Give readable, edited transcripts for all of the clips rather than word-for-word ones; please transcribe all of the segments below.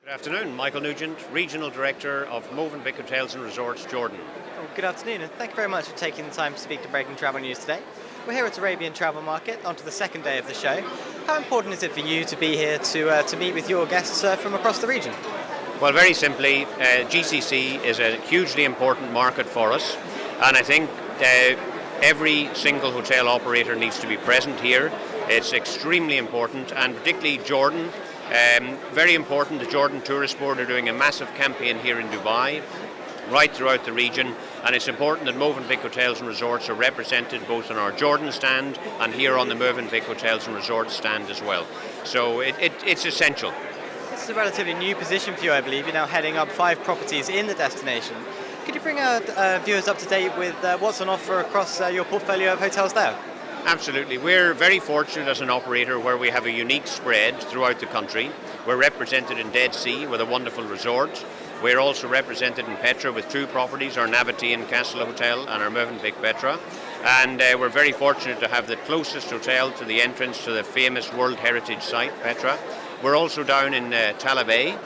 Good afternoon, Michael Nugent, Regional Director of Mövenpick Hotels and Resorts, Jordan. Oh, good afternoon, and thank you very much for taking the time to speak to Breaking Travel News today. We're here at Arabian Travel Market, onto the second day of the show. How important is it for you to be here to meet with your guests from across the region? Well, very simply, GCC is a hugely important market for us, and I think every single hotel operator needs to be present here. It's extremely important, and particularly Jordan. Very important, the Jordan Tourist Board are doing a massive campaign here in Dubai, right throughout the region, and it's important that Mövenpick Hotels and Resorts are represented both on our Jordan stand and here on the Mövenpick Hotels and Resorts stand as well. So it's essential. This is a relatively new position for you, I believe. You're now heading up 5 properties in the destination. Could you bring our viewers up to date with what's on offer across your portfolio of hotels there? Absolutely. We're very fortunate as an operator where we have a unique spread throughout the country. We're represented in Dead Sea with a wonderful resort. We're also represented in Petra with 2 properties, our Navitian Castle Hotel and our Mövenpick Petra. And we're very fortunate to have the closest hotel to the entrance to the famous World Heritage Site, Petra. We're also down in Talabay,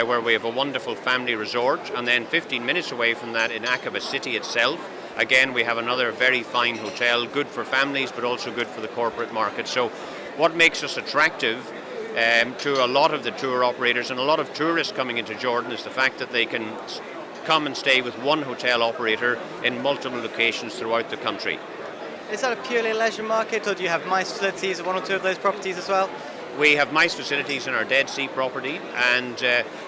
where we have a wonderful family resort. And then 15 minutes away from that in Aqaba City itself, again, we have another very fine hotel, good for families, but also good for the corporate market. So what makes us attractive to a lot of the tour operators and a lot of tourists coming into Jordan is the fact that they can come and stay with one hotel operator in multiple locations throughout the country. Is that a purely leisure market, or do you have MICE facilities at 1 or 2 of those properties as well? We have MICE facilities in our Dead Sea property, and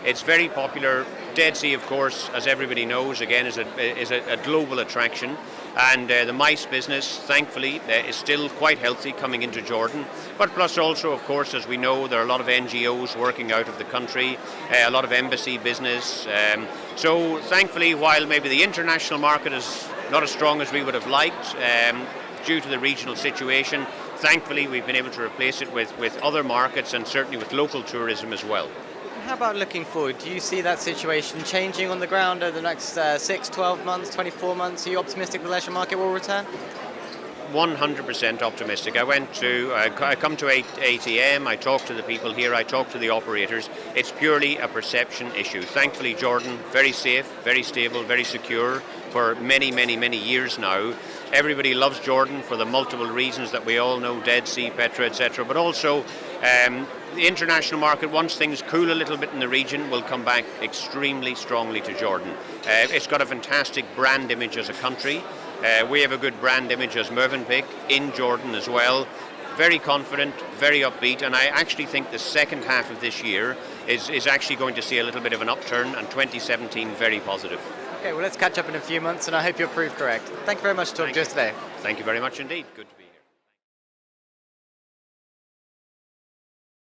it's very popular. Dead Sea, of course, as everybody knows, again, is a global attraction. And the MICE business, thankfully, is still quite healthy coming into Jordan. But plus also, of course, as we know, there are a lot of NGOs working out of the country, a lot of embassy business. So thankfully, while maybe the international market is not as strong as we would have liked, due to the regional situation, thankfully we've been able to replace it with other markets and certainly with local tourism as well. How about looking forward? Do you see that situation changing on the ground over the next 6, 12 months, 24 months? Are you optimistic the leisure market will return? 100% optimistic. I come to ATM, I talk to the people here, I talk to the operators. It's purely a perception issue. Thankfully, Jordan, very safe, very stable, very secure for many, many, many years now. Everybody loves Jordan for the multiple reasons that we all know, Dead Sea, Petra, etc. But also, the international market, once things cool a little bit in the region, will come back extremely strongly to Jordan. It's got a fantastic brand image as a country. We have a good brand image as Mövenpick in Jordan as well. Very confident, very upbeat, and I actually think the second half of this year is actually going to see a little bit of an upturn, and 2017 very positive. Okay, well, let's catch up in a few months, and I hope you're proved correct. Thank you very much for talking to us today. Thank you very much indeed. Good to be